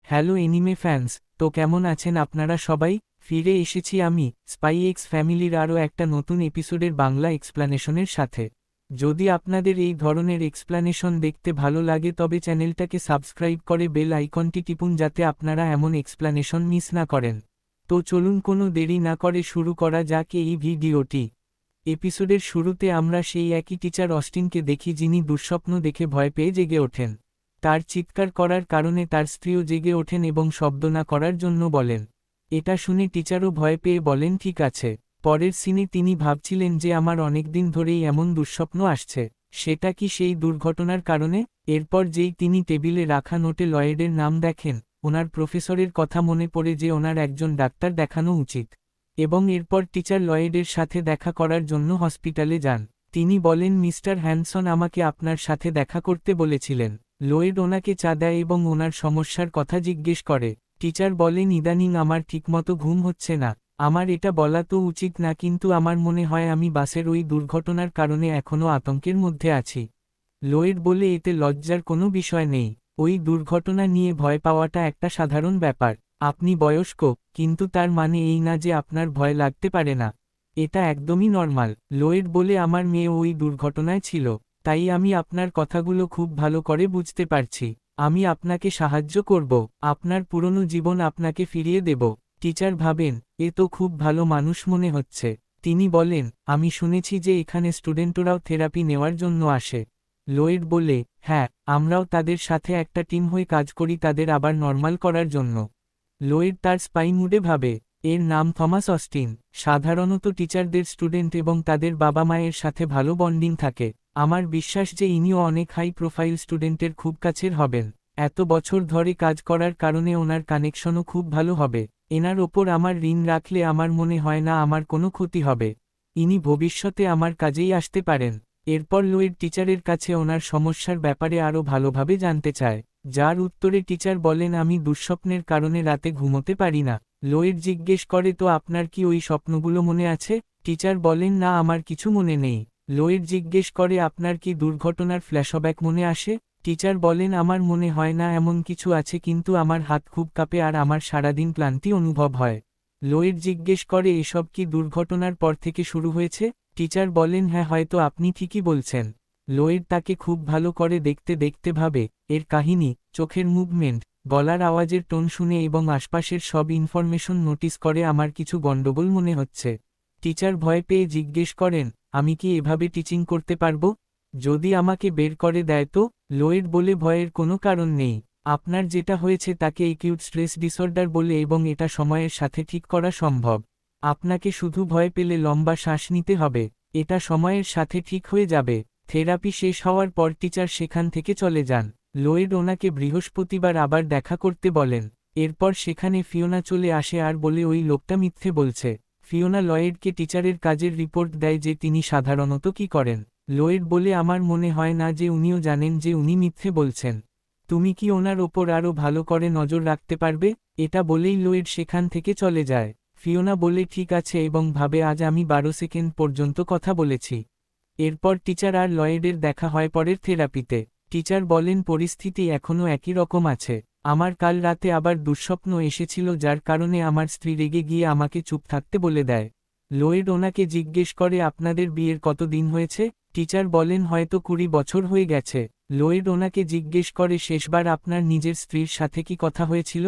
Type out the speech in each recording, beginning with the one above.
Hello anime fans, তো কেমন আছেন আপনারা সবাই? ফিরে এসেছি আমি স্পাই এক্স ফ্যামিলির আরও একটা নতুন এপিসোডের বাংলা এক্সপ্লানেশনের সাথে। যদি আপনাদের এই ধরনের এক্সপ্লানেশন দেখতে ভালো লাগে তবে চ্যানেলটাকে সাবস্ক্রাইব করে বেল আইকনটি টিপুন যাতে আপনারা এমন এক্সপ্লানেশন মিস না করেন। তো চলুন কোনো দেরি না করে শুরু করা যাক এই ভিডিওটি। এপিসোডের শুরুতে আমরা সেই একই টিচার অস্টিনকে দেখি যিনি দুঃস্বপ্ন দেখে ভয় পেয়ে জেগে ওঠেন। তার চিৎকার করার কারণে তার স্ত্রীও জেগে ওঠেন এবং শব্দ না করার জন্য বলেন। এটা শুনে টিচারও ভয় পেয়ে বলেন ঠিক আছে। পরের সিনে তিনি ভাবছিলেন যে আমার অনেকদিন ধরেই এমন দুঃস্বপ্ন আসছে, সেটা কি সেই দুর্ঘটনার কারণে? এরপর যেই তিনি টেবিলে রাখা নোটে লয়েডের নাম দেখেন, ওনার প্রফেসরের কথা মনে পড়ে যে ওনার একজন ডাক্তার দেখানো উচিত। এবং এরপর টিচার লয়েডের সাথে দেখা করার জন্য হসপিটালে যান। তিনি বলেন মিস্টার হ্যানসন আমাকে আপনার সাথে দেখা করতে বলেছিলেন। লয়েড ওনাকে চা দেয় এবং ওনার সমস্যার কথা জিজ্ঞেস করে। টিচার বলেন ইদানিং আমার ঠিকমতো ঘুম হচ্ছে না। আমার এটা বলা তো উচিত না কিন্তু আমার মনে হয় আমি বাসের ওই দুর্ঘটনার কারণে এখনও আতঙ্কের মধ্যে আছি। লয়েড বলে এতে লজ্জার কোনো বিষয় নেই। ওই দুর্ঘটনা নিয়ে ভয় পাওয়াটা একটা সাধারণ ব্যাপার। আপনি বয়স্ক, কিন্তু তার মানে এই না যে আপনার ভয় লাগতে পারে না। এটা একদমই নর্মাল। লয়েড বলে আমার মেয়ে ওই দুর্ঘটনায় ছিল, তাই আমি আপনার কথাগুলো খুব ভালো করে বুঝতে পারছি। আমি আপনাকে সাহায্য করব, আপনার পুরনো জীবন আপনাকে ফিরিয়ে দেব। টিচার ভাবেন, এ তো খুব ভালো মানুষ মনে হচ্ছে। তিনি বলেন, আমি শুনেছি যে এখানে স্টুডেন্টরাও থেরাপি নেওয়ার জন্য আসে। লয়েড বলে, হ্যাঁ, আমরাও তাদের সাথে একটা টিম হয়ে কাজ করি তাদের আবার নর্মাল করার জন্য। লয়েড তার স্পাই মুডে ভাবে, এর নাম থমাস অস্টিন। সাধারণত টিচারদের স্টুডেন্ট এবং তাদের বাবা মায়ের সাথে ভালো বন্ডিং থাকে। আমার বিশ্বাস যে ইনিও অনেক হাই প্রোফাইল স্টুডেন্টের খুব কাছের হবেন। এত বছর ধরে কাজ করার কারণে ওনার কানেকশনও খুব ভালো হবে। এনার ওপর আমার ঋণ রাখলে আমার মনে হয় না আমার কোনো ক্ষতি হবে। ইনি ভবিষ্যতে আমার কাজেই আসতে পারেন। এরপর লয়েড টিচারের কাছে ওনার সমস্যার ব্যাপারে আরও ভালোভাবে জানতে চায়, যার উত্তরে টিচার বলেন আমি দুঃস্বপ্নের কারণে রাতে ঘুমোতে পারি না। লয়েড জিজ্ঞেস করে তো আপনার কি ওই স্বপ্নগুলো মনে আছে? টিচার বলেন না আমার কিছু মনে নেই। লয়েড জিজ্ঞেস করে আপনার কি দুর্ঘটনার ফ্ল্যাশব্যাক মনে আসে? টিচার বলেন আমার মনে হয় না এমন কিছু আছে কিন্তু আমার হাত খুব কাঁপে আর আমার সারাদিন ক্লান্তি অনুভব হয়। লয়েড জিজ্ঞেস করে এসব কি দুর্ঘটনার পর থেকে শুরু হয়েছে? টিচার বলেন হ্যাঁ হয়তো আপনি ঠিকই বলছেন। লয়েড তাকে খুব ভালো করে দেখতে দেখতে ভাবে, এর কাহিনী, চোখের মুভমেন্ট, গলার আওয়াজের টোন শুনে এবং আশপাশের সব ইনফরমেশন নোটিস করে আমার কিছু গণ্ডগোল মনে হচ্ছে। টিচার ভয় পেয়ে জিজ্ঞেস করেন, আমি কি এভাবে টিচিং করতে পারবো? যদি আমাকে বের করে দেয় তো? লয়েড বলে ভয়ের কোনো কারণ নেই। আপনার যেটা হয়েছে তাকে অ্যাকিউট স্ট্রেস ডিসঅর্ডার বলে এবং এটা সময়ের সাথে ঠিক করা সম্ভব। আপনাকে শুধু ভয় পেলে লম্বা শ্বাস নিতে হবে। এটা সময়ের সাথে ঠিক হয়ে যাবে। থেরাপি শেষ হওয়ার পর টিচার সেখান থেকে চলে যান। লয়েড ওনাকে বৃহস্পতিবার আবার দেখা করতে বলেন। এরপর সেখানে ফিওনা চলে আসে আর বলে ওই লোকটা মিথ্যে বলছে। ফিওনা লয়েডকে টিচারের কাজের রিপোর্ট দেয় যে তিনি সাধারণত কি করেন। লয়েড বলে আমার মনে হয় না যে উনিও জানেন যে উনি মিথ্যে বলছেন। তুমি কি ওনার ওপর আরও ভালো করে নজর রাখতে পারবে? এটা বলেই লয়েড সেখান থেকে চলে যায়। ফিওনা বলে ঠিক আছে এবং ভাবে আজ আমি 12 সেকেন্ড পর্যন্ত কথা বলেছি। এরপর টিচার আর লয়েডের দেখা হয় পরের থেরাপিতে। টিচার বলেন পরিস্থিতি এখনও একই রকম আছে। আমার কাল রাতে আবার দুঃস্বপ্ন এসেছিল যার কারণে আমার স্ত্রী রেগে গিয়ে আমাকে চুপ থাকতে বলে দেয়। লয়েড ওনাকে জিজ্ঞেস করে আপনাদের বিয়ের কত দিন হয়েছে? টিচার বলেন হয়তো 20 বছর হয়ে গেছে। লয়েড ওনাকে জিজ্ঞেস করে শেষবার আপনার নিজের স্ত্রীর সাথে কি কথা হয়েছিল?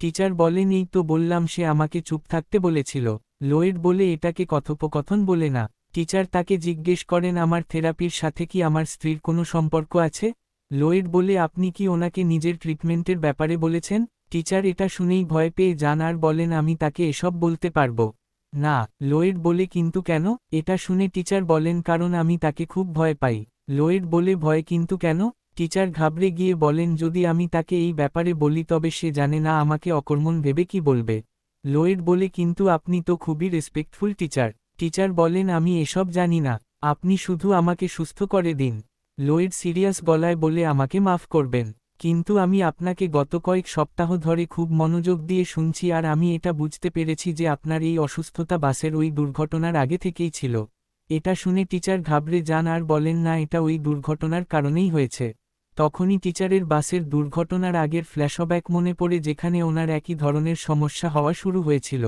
টিচার বলেন এই তো বললাম সে আমাকে চুপ থাকতে বলেছিল। লয়েড বলে এটাকে কথোপকথন বলে না। টিচার তাকে জিজ্ঞেস করেন আমার থেরাপির সাথে কি আমার স্ত্রীর কোনো সম্পর্ক আছে? লয়েড বলে আপনি কি ওনাকে নিজের ট্রিটমেন্টের ব্যাপারে বলেছেন? টিচার এটা শুনেই ভয় পেয়ে যান আর বলেন আমি তাকে এসব বলতে পারবো না। লয়েড বলে কিন্তু কেন? এটা শুনে টিচার বলেন কারণ আমি তাকে খুব ভয় পাই। লয়েড বলে ভয় কিন্তু কেন? টিচার ঘাবড়ে গিয়ে বলেন যদি আমি তাকে এই ব্যাপারে বলি তবে সে জানে না আমাকে অকর্মণ ভেবে কি বলবে। লয়েড বলে কিন্তু আপনি তো খুবই রেসপেক্টফুল টিচার। টিচার বলেন আমি এসব জানি না, আপনি শুধু আমাকে সুস্থ করে দিন। লয়েড সিরিয়াস গলায় বলে আমাকে মাফ করবেন, কিন্তু আমি আপনাকে গত কয়েক সপ্তাহ ধরে খুব মনোযোগ দিয়ে শুনছি আর আমি এটা বুঝতে পেরেছি যে আপনার এই অসুস্থতা বাসের ওই দুর্ঘটনার আগে থেকেই ছিল। এটা শুনে টিচার ঘাবড়ে যান আর বলেন না এটা ওই দুর্ঘটনার কারণেই হয়েছে। তখনই টিচারের বাসের দুর্ঘটনার আগের ফ্ল্যাশব্যাক মনে পড়ে যেখানে ওনার একই ধরনের সমস্যা হওয়া শুরু হয়েছিল।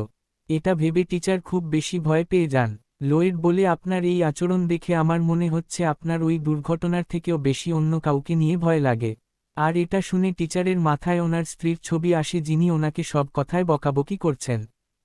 এটা ভেবে টিচার খুব বেশি ভয় পেয়ে যান। লোয়েড বলে আপনার এই আচরণ দেখে আমার মনে হচ্ছে আপনার ওই দুর্ঘটনার থেকেও বেশি অন্য কাউকে নিয়ে ভয় লাগে। আর এটা শুনে টিচারের মাথায় ওনার স্ত্রীর ছবি আসে যিনি ওনাকে সব কথায় বকাবকি করছেন।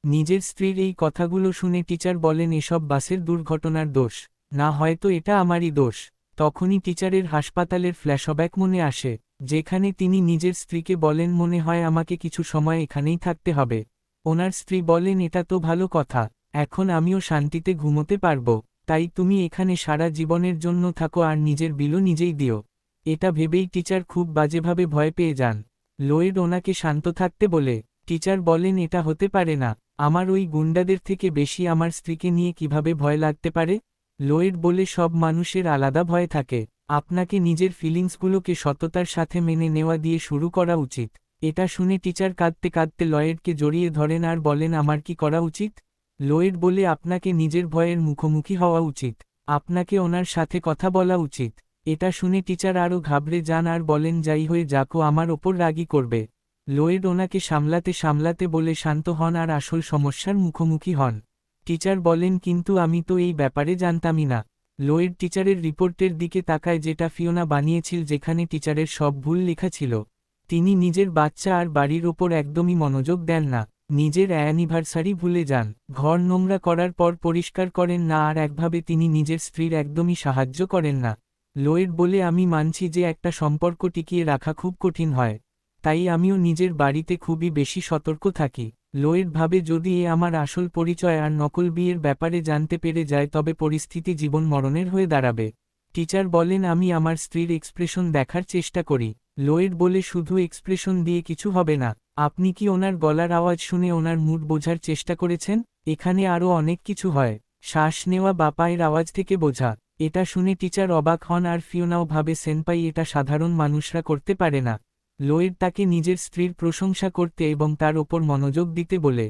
নিজের স্ত্রীর এই কথাগুলো শুনে টিচার বলেন এসব বাসের দুর্ঘটনার দোষ না, হয়তো এটা আমারই দোষ। তখনই টিচারের হাসপাতালের ফ্ল্যাশব্যাক মনে আসে, যেখানে তিনি নিজের স্ত্রীকে বলেন মনে হয় আমাকে কিছু সময় এখানেই থাকতে হবে। ওনার স্ত্রী বলেন এটা তো ভালো কথা, এখন আমিও শান্তিতে ঘুমোতে পারবো, তাই তুমি এখানে সারা জীবনের জন্য থাকো আর নিজের বিলও নিজেই দিও। এটা ভেবেই টিচার খুব বাজেভাবে ভয় পেয়ে যান। লোয়েড ওনাকে শান্ত থাকতে বলে। টিচার বলেন এটা হতে পারে না, আমার ওই গুন্ডাদের থেকে বেশি আমার স্ত্রীকে নিয়ে কিভাবে ভয় লাগতে পারে। লোয়েড বলে সব মানুষের আলাদা ভয় থাকে, আপনাকে নিজের ফিলিংসগুলোকে সততার সাথে মেনে নেওয়া দিয়ে শুরু করা উচিত। এটা শুনে টিচার কাঁদতে কাঁদতে লয়েডকে জড়িয়ে ধরেন আর বলেন আমার কি করা উচিত। লোয়েড বলে আপনাকে নিজের ভয়ের মুখোমুখি হওয়া উচিত, আপনাকে ওনার সাথে কথা বলা উচিত। এটা শুনে টিচার আরও ঘাবড়ে যান আর বলেন যাই হয়ে যাকো আমার ওপর রাগী করবে। লোয়েড ওনাকে সামলাতে সামলাতে বলে শান্ত হন আর আসল সমস্যার মুখোমুখি হন। টিচার বলেন কিন্তু আমি তো এই ব্যাপারে জানতামই না। লোয়েড টিচারের রিপোর্টের দিকে তাকায় যেটা ফিওনা বানিয়েছিল, যেখানে টিচারের সব ভুল লেখা ছিল। তিনি নিজের বাচ্চা আর বাড়ির ওপর একদমই মনোযোগ দেন না, নিজের অ্যানিভার্সারি ভুলে যান, ঘর নোংরা করার পর পরিষ্কার করেন না, আর একভাবে তিনি নিজের স্ত্রীর একদমই সাহায্য করেন না। লোয়েড বলে আমি মানছি যে একটা সম্পর্ক টিকিয়ে রাখা খুব কঠিন হয়, তাই আমিও নিজের বাড়িতে খুবই বেশি সতর্ক থাকি। লোয়েড ভাবে যদি এ আমার আসল পরিচয় আর নকল বিয়ের ব্যাপারে জানতে পেরে যায় তবে পরিস্থিতি জীবন মরণের হয়ে দাঁড়াবে। টিচার বলেন আমি আমার স্ত্রীর এক্সপ্রেশন দেখার চেষ্টা করি। লোয়েড বলে শুধু এক্সপ্রেশন দিয়ে কিছু হবে না, আপনি কি ওনার গলার আওয়াজ শুনে ওনার মুড বোঝার চেষ্টা করেছেন? এখানে আরও অনেক কিছু হয়, শ্বাস নেওয়া বা পায়ের আওয়াজ থেকে বোঝা। এটা শুনে টিচার অবাক হন আর ফিওনাও ভাবে সেনপাই এটা সাধারণ মানুষরা করতে পারে না। লোয়েড তাকে নিজের স্ত্রীর প্রশংসা করতে এবং তার ওপর মনোযোগ দিতে বলে।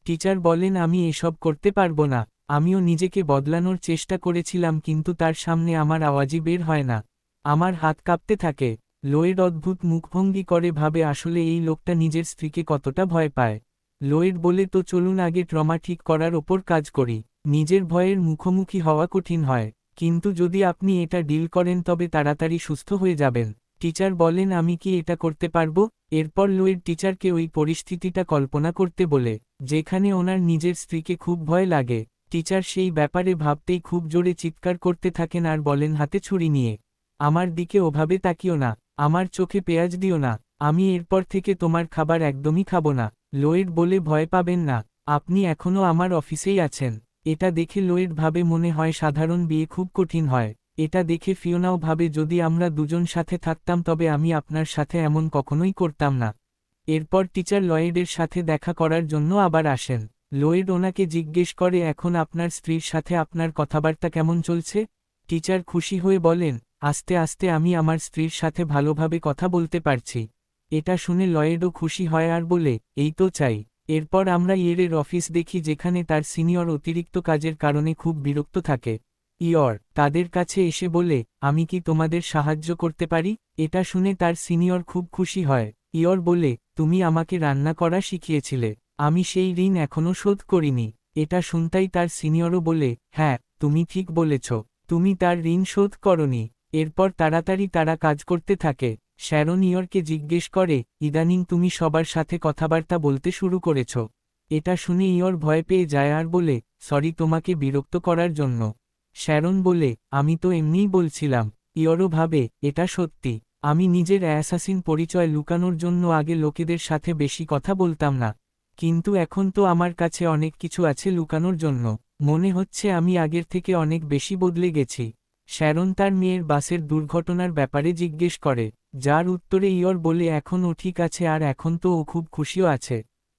টিচার বলেন আমি এসব করতে পারবো না, আমিও নিজেকে বদলানোর চেষ্টা করেছিলাম কিন্তু তার সামনে আমার আওয়াজই বের হয় না, আমার হাত কাঁপতে থাকে। লোয়েড অদ্ভুত মুখভঙ্গি করে ভাবে আসলে এই লোকটা নিজের স্ত্রীকে কতটা ভয় পায়। লোয়েড বলে তো চলুন আগে ট্রমা ঠিক করার ওপর কাজ করি। নিজের ভয়ের মুখোমুখি হওয়া কঠিন হয়, কিন্তু যদি আপনি এটা ডিল করেন তবে তাড়াতাড়ি সুস্থ হয়ে যাবেন। টিচার বলেন আমি কি এটা করতে পারবো? এরপর লোয়েড টিচারকে ওই পরিস্থিতিটা কল্পনা করতে বলে, যেখানে ওনার নিজের স্ত্রীকে খুব ভয় লাগে। টিচার সেই ব্যাপারে ভাবতেই খুব জোরে চিৎকার করতে থাকেন আর বলেন হাতে ছুরি নিয়ে আমার দিকে ওভাবে তাকিও না, আমার চোখে পেঁয়াজ দিও না, আমি এরপর থেকে তোমার খাবার একদমই খাবো না। লোয়েড বলে ভয় পাবেন না, আপনি এখনও আমার অফিসেই আছেন। এটা দেখে লোয়েড ভাবে মনে হয় সাধারণ বিয়ে খুব কঠিন হয়। এটা দেখে ফিওনাও ভাবে যদি আমরা দুজন সাথে থাকতাম তবে আমি আপনার সাথে এমন কখনোই করতাম না। এরপর টিচার লয়েডের সাথে দেখা করার জন্য আবার আসেন। লোয়েড ওনাকে জিজ্ঞেস করে এখন আপনার স্ত্রীর সাথে আপনার কথাবার্তা কেমন চলছে? টিচার খুশি হয়ে বলেন আস্তে আস্তে আমি আমার স্ত্রীর সাথে ভালোভাবে কথা বলতে পারছি। এটা শুনে লয়েডও খুশি হয় আর বলে এই তো চাই। এরপর আমরা ইয়েরের অফিস দেখি যেখানে তার সিনিয়র অতিরিক্ত কাজের কারণে খুব বিরক্ত থাকে। ইয়র তাদের কাছে এসে বলে আমি কি তোমাদের সাহায্য করতে পারি? এটা শুনে তার সিনিয়র খুব খুশি হয়। ইয়র বলে তুমি আমাকে রান্না করা শিখিয়েছিলে, আমি সেই ঋণ এখনও শোধ করিনি। এটা শুনতাই তার সিনিয়রও বলে হ্যাঁ তুমি ঠিক বলেছ, তুমি তার ঋণ শোধ করনি। এরপর তাড়াতাড়ি তারা কাজ করতে থাকে। শ্যারন ইয়রকে জিজ্ঞেস করে ইদানিং তুমি সবার সাথে কথাবার্তা বলতে শুরু করেছ। এটা শুনে ইয়র ভয় পেয়ে যায় আর বলে সরি তোমাকে বিরক্ত করার জন্য। শ্যারন বলে আমি তো এমনিই বলছিলাম। ইয়রও ভাবে এটা সত্যি, আমি নিজের অ্যাসাসিন পরিচয় লুকানোর জন্য আগে লোকেদের সাথে বেশি কথা বলতাম না, কিন্তু এখন তো আমার কাছে অনেক কিছু আছে লুকানোর জন্য, মনে হচ্ছে আমি আগের থেকে অনেক বেশি বদলে গেছি। শ্যারন তার মেয়ের বাসের দুর্ঘটনার ব্যাপারে জিজ্ঞেস করে, যার উত্তরে ইয়র বলে এখন ও ঠিক আছে আর এখন তো ও খুব খুশিও আছে।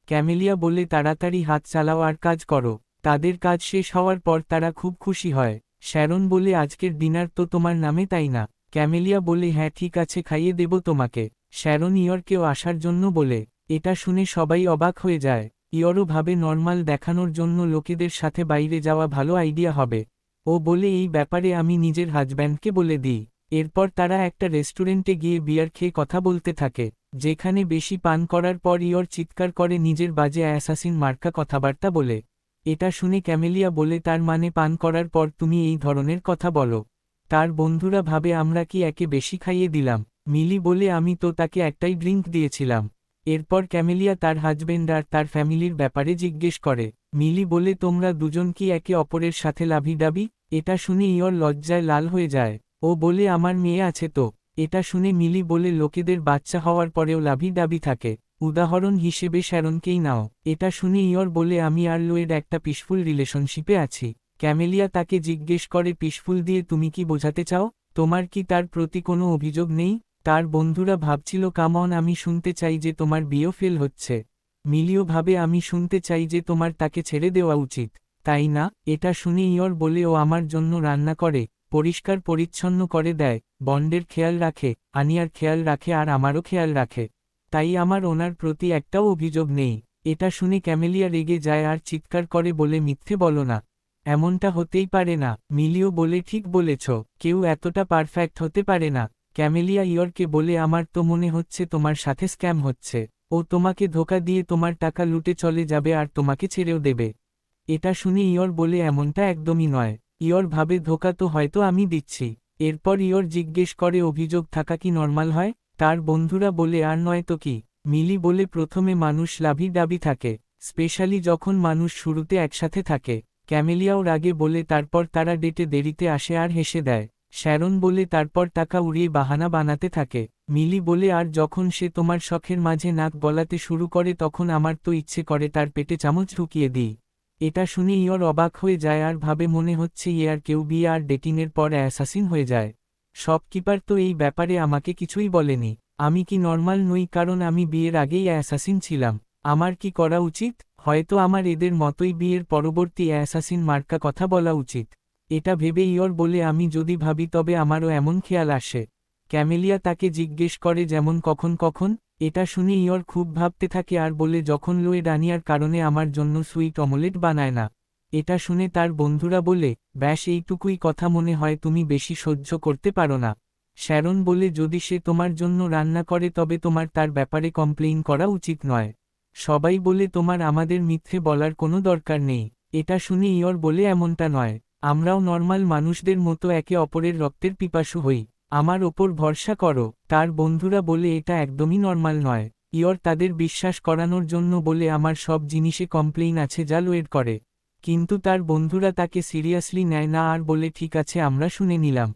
ক্যামেলিয়া বলে তাড়াতাড়ি হাত চালাও আর কাজ করো। তাদের কাজ শেষ হওয়ার পর তারা খুব খুশি হয়। শ্যারন বলে আজকের ডিনার তো তোমার নামে তাই না? ক্যামেলিয়া বলে হ্যাঁ ঠিক আছে খাইয়ে দেব তোমাকে। শ্যারন ইয়রকেও আসার জন্য বলে। এটা শুনে সবাই অবাক হয়ে যায়। ইয়রও ভাবে নর্মাল দেখানোর জন্য লোকেদের সাথে বাইরে যাওয়া ভালো আইডিয়া হবে। ও বলে এই ব্যাপারে আমি নিজের হাজব্যান্ডকে বলে দিই। এরপর তারা একটা রেস্টুরেন্টে গিয়ে বিয়ার খেয়ে কথা বলতে থাকে, যেখানে বেশি পান করার পর ইয়র চিৎকার করে নিজের বাজে অ্যাসাসিন মার্কা কথাবার্তা বলে। এটা শুনে ক্যামেলিয়া বলে তার মানে পান করার পর তুমি এই ধরনের কথা বলো। তার বন্ধুরা ভাবে আমরা কি একে বেশি খাইয়ে দিলাম। মিলি বলে আমি তো তাকে একটাই ড্রিঙ্ক দিয়েছিলাম। এরপর ক্যামেলিয়া তার হাজবেন্ড আর তার ফ্যামিলির ব্যাপারে জিজ্ঞেস করে। মিলি বলে তোমরা দুজন কি একে অপরের সাথে লাভিডাবি? এটা শুনে ইয়র লজ্জায় লাল হয়ে যায়। ও বলে আমার মেয়ে আছে তো। এটা শুনে মিলি বলে লোকেদের বাচ্চা হওয়ার পরেও লাভিডাবি থাকে, উদাহরণ হিসেবে শ্যারনকেই নাও। এটা শুনে ইয়র বলে আমি আর লোয়েড একটা পিসফুল রিলেশনশিপে আছি। ক্যামেলিয়া তাকে জিজ্ঞেস করে পিসফুল দিয়ে তুমি কি বোঝাতে চাও? তোমার কি তার প্রতি কোনো অভিযোগ নেই? তার বন্ধুরা ভাবছিল কামন আমি শুনতে চাই যে তোমার বিয়ে ফেল হচ্ছে। মিলিও ভাবে আমি শুনতে চাই যে তোমার তাকে ছেড়ে দেওয়া উচিত, তাই না? এটা শুনে ইয়র বলে ও আমার জন্য রান্না করে, পরিষ্কার পরিচ্ছন্ন করে দেয়, বন্ডের খেয়াল রাখে, আনিয়ার খেয়াল রাখে আর আমারও খেয়াল রাখে, তাই আমার ওনার প্রতি একটাও অভিযোগ নেই। এটা শুনে ক্যামেলিয়া রেগে যায় আর চিৎকার করে বলে মিথ্যে বলো না, এমনটা হতেই পারে না। মিলিও বলে ঠিক বলেছ, কেউ এতটা পারফেক্ট হতে পারে না। ক্যামেলিয়া ইয়রকে বলে আমার তো মনে হচ্ছে তোমার সাথে স্ক্যাম হচ্ছে। ও তোমাকে ধোঁকা দিয়ে তোমার টাকা লুটে চলে যাবে আর তোমাকে ছেড়েও দেবে। এটা শুনে ইয়র বলে এমনটা একদমই নয়। ইয়র ভাবে ধোঁকা তো হয়তো আমি দিচ্ছি। এরপর ইয়র জিজ্ঞেস করে অভিযোগ থাকা কি নর্মাল হয়? তার বন্ধুরা বলে আর নয় তো কি। মিলি বলে প্রথমে মানুষ লাভি দাবি থাকে, স্পেশালি যখন মানুষ শুরুতে একসাথে থাকে। ক্যামেলিয়াও রাগে বলে তারপর তারা ডেটে দেরিতে আসে আর হেসে দেয়। শ্যারন বলে তারপর টাকা উড়িয়ে বাহানা বানাতে থাকে। মিলি বলে আর যখন সে তোমার শখের মাঝে নাক গলাতে শুরু করে তখন আমার তো ইচ্ছে করে তার পেটে চামচ ঢুকিয়ে দিই। এটা শুনে ইয়র অবাক হয়ে যায় আর ভাবে মনে হচ্ছে আর কেউ বিয়ে আর ডেটিংয়ের পর অ্যাসাসিন হয়ে যায়। শপকিপার তো এই ব্যাপারে আমাকে কিছুই বলেনি। আমি কি নর্মাল নই কারণ আমি বিয়ের আগেই অ্যাসাসিন ছিলাম? আমার কি করা উচিত? হয়তো আমার এদের মতোই বিয়ের পরবর্তী অ্যাসাসিন মার্কা কথা বলা উচিত। এটা ভেবে ইয়র বলে আমি যদি ভাবি তবে আমারও এমন খেয়াল আসে। ক্যামেলিয়া তাকে জিজ্ঞেস করে যেমন কখন কখন? এটা শুনে ইয়র খুব ভাবতে থাকে আর বলে যখন লোয়েড আনিয়ার কারণে আমার জন্য সুইট অমলেট বানায় না। এটা শুনে তার বন্ধুরা বলে ব্যাস এইটুকুই কথা, মনে হয় তুমি বেশি সহ্য করতে পারো না। শ্যারন বলে যদি সে তোমার জন্য রান্না করে তবে তোমার তার ব্যাপারে কমপ্লেইন করা উচিত নয়। সবাই বলে তোমার আমাদের মিথ্যে বলার কোনো দরকার নেই। এটা শুনে ইয়র বলে এমনটা নয়, আমরাও নর্মাল মানুষদের মতো একে অপরের রক্তের পিপাসু হই, আমার ওপর ভরসা করো। তার বন্ধুরা বলে এটা একদমই নর্মাল নয়। ইয়র তাদের বিশ্বাস করানোর জন্য বলে আমার সব জিনিসে কমপ্লেইন আছে যা লোয়েড করে। কিন্তু তার বন্ধুরা তাকে সিরিয়াসলি নেয় না আর বলে ঠিক আছে আমরা শুনে নিলাম।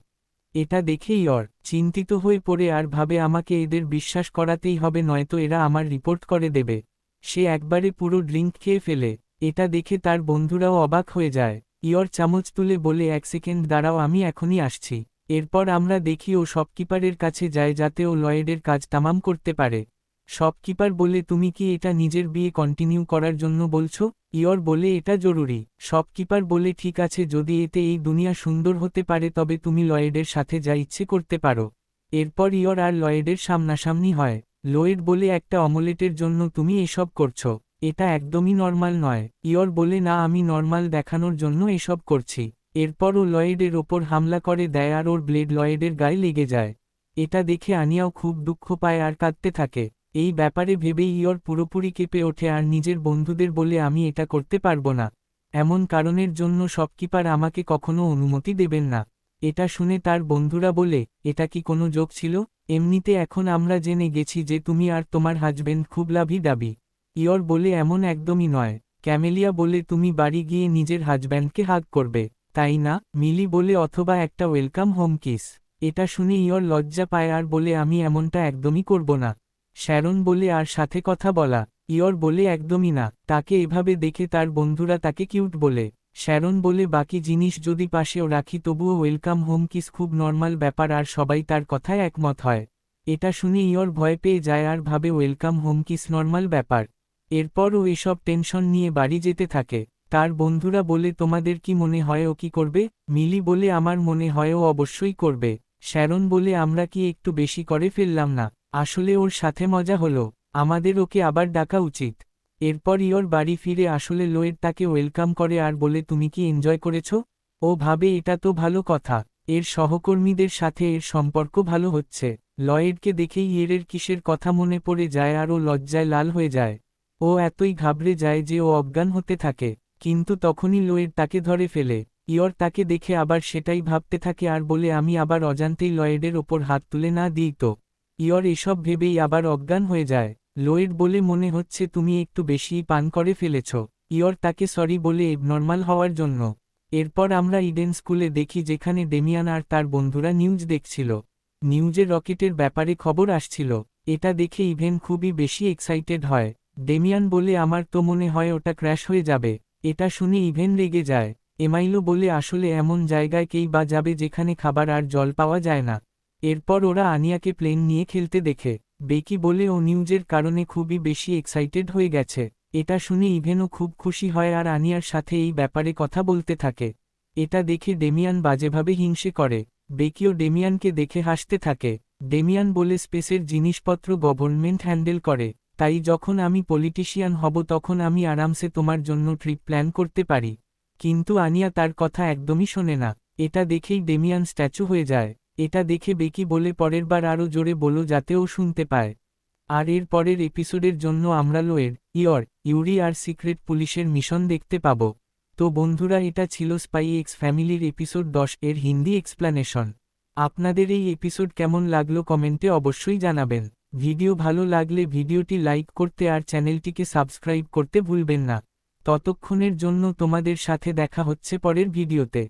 এটা দেখে ইয়র চিন্তিত হয়ে পড়ে আর ভাবে আমাকে এদের বিশ্বাস করাতেই হবে নয়তো এরা আমার রিপোর্ট করে দেবে। সে একবারে পুরো ড্রিঙ্ক খেয়ে ফেলে। এটা দেখে তার বন্ধুরাও অবাক হয়ে যায়। ইয়র চামচ তুলে বলে এক সেকেন্ড দাঁড়াও, আমি এখনই আসছি। এরপর আমরা দেখি ও শপকিপারের কাছে যায় যাতে ও লয়েডের কাজ তামাম করতে পারে। শপকিপার বলে তুমি কি এটা নিজের বিয়ে কন্টিনিউ করার জন্য বলছো? ইয়র বলে এটা জরুরি। শপকিপার বলে ঠিক আছে, যদি এতে এই দুনিয়া সুন্দর হতে পারে তবে তুমি লয়েডের সাথে যা ইচ্ছে করতে পারো। এরপর ইয়র আর লয়েডের সামনাসামনি হয়। লোয়েড বলে একটা অমলেটের জন্য তুমি এসব করছো, এটা একদমই নর্মাল নয়। ইয়র বলে না, আমি নর্মাল দেখানোর জন্য এসব করছি। এরপর ও লয়েডের ওপর হামলা করে দেয় আর ওর ব্লেড লয়েডের গায়ে লেগে যায়। এটা দেখে আনিয়াও খুব দুঃখ পায় আর কাঁদতে থাকে। এই ব্যাপারে ভেবেই ইয়র পুরোপুরি কেঁপে ওঠে আর নিজের বন্ধুদের বলে আমি এটা করতে পারবো না, এমন কারণের জন্য শপকিপার আমাকে কখনো অনুমতি দেবেন না। এটা শুনে তার বন্ধুরা বলে এটা কি কোনো জোক ছিল? এমনিতে এখন আমরা জেনে গেছি যে তুমি আর তোমার হাজবেন্ড খুব লাভি দাবি। ইয়র বলে এমন একদমই নয়। ক্যামেলিয়া বলে তুমি বাড়ি গিয়ে নিজের হাজব্যান্ডকে হাগ করবে, তাই না? মিলি বলে অথবা একটা ওয়েলকাম হোম কিস। এটা শুনে ইয়র লজ্জা পায় আর বলে আমি এমনটা একদমই করব না। শ্যারন বলে আর সাথে কথা বলা? ইয়র বলে একদমই না, তাকে এভাবে দেখে তার বন্ধুরা তাকে কিউট বলে। শ্যারন বলে বাকি জিনিস যদি পাশেও রাখি তবুও ওয়েলকাম হোম কিস খুব নর্মাল ব্যাপার আর সবাই তার কথায় একমত হয়। এটা শুনে ইয়র ভয় পেয়ে যায় আর ভাবে ওয়েলকাম হোম কিস নর্মাল ব্যাপার। এরপর ও এসব টেনশন নিয়ে বাড়ি যেতে থাকে। তার বন্ধুরা বলে তোমাদের কি মনে হয় ও কি করবে? মিলি বলে আমার মনে হয় ও অবশ্যই করবে। শ্যারন বলে আমরা কি একটু বেশি করে ফেললাম না? আসলে ওর সাথে মজা হলো, আমাদের ওকে আবার ডাকা উচিত। এরপর ইয়র বাড়ি ফিরে আসলে লোয়েড তাকে ওয়েলকাম করে আর বলে তুমি কি এনজয় করেছো? ও ভাবে এটা তো ভালো কথা, এর সহকর্মীদের সাথে এর সম্পর্ক ভালো হচ্ছে। লয়েডকে দেখেই ইয়েরের কিসের কথা মনে পড়ে যায় আর ও লজ্জায় লাল হয়ে যায়। ও এতই ঘাবড়ে যায় যে ও অজ্ঞান হতে থাকে, কিন্তু তখনই লয়েড তাকে ধরে ফেলে। ইয়র তাকে দেখে আবার সেটাই ভাবতে থাকে আর বলে আমি আবার অজান্তেই লয়েডের ওপর হাত তুলে না দিই তো। ইয়র এসব ভেবেই আবার অজ্ঞান হয়ে যায়। লয়েড বলে মনে হচ্ছে তুমি একটু বেশিই পান করে ফেলেছ। ইয়র তাকে সরি বলে এবনর্মাল হওয়ার জন্য। এরপর আমরা ইডেন স্কুলে দেখি যেখানে ডেমিয়ান আর তার বন্ধুরা নিউজ দেখছিল। নিউজে রকেটের ব্যাপারে খবর আসছিল। এটা দেখে ইভেন খুবই বেশি এক্সাইটেড হয়। ডেমিয়ান বলে আমার তো মনে হয় ওটা ক্র্যাশ হয়ে যাবে। এটা শুনে ইভেন রেগে যায়। এমাইলো বলে আসলে এমন জায়গায় কেই বা যাবে যেখানে খাবার আর জল পাওয়া যায় না। এরপর ওরা আনিয়াকে প্লেন নিয়ে খেলতে দেখে। বেকি বলে ও নিউজের কারণে খুবই বেশি এক্সাইটেড হয়ে গেছে। এটা শুনে ইভেনও খুব খুশি হয় আর আনিয়ার সাথে এই ব্যাপারে কথা বলতে থাকে। এটা দেখে ডেমিয়ান বাজেভাবে হিংসে করে। বেকিও ডেমিয়ানকে দেখে হাসতে থাকে। ডেমিয়ান বলে স্পেসের জিনিসপত্র গভর্নমেন্ট হ্যান্ডেল করে, তাই যখন আমি পলিটিশিয়ান হব তখন আমি আরামসে তোমার জন্য ট্রিপ প্ল্যান করতে পারি। কিন্তু আনিয়া তার কথা একদমই শোনে না। এটা দেখেই ডেমিয়ান স্ট্যাচু হয়ে যায়। এটা দেখে বেকি বলে পরের বার আরও জোরে বলো যাতে ও শুনতে পায়। আর এর পরের এপিসোডের জন্য আমরা লোয়ের, ইউরি আর সিক্রেট পুলিশের মিশন দেখতে পাব। তো বন্ধুরা, এটা ছিল স্পাই এক্স ফ্যামিলির এপিসোড 10 এর হিন্দি এক্সপ্ল্যানেশন। আপনাদের এই এপিসোড কেমন লাগলো কমেন্টে অবশ্যই জানাবেন। ভিডিও ভালো লাগলে ভিডিওটি লাইক করতে আর চ্যানেলটিকে সাবস্ক্রাইব করতে ভুলবেন না। ততক্ষণের জন্য তোমাদের সাথে দেখা হচ্ছে পরের ভিডিওতে।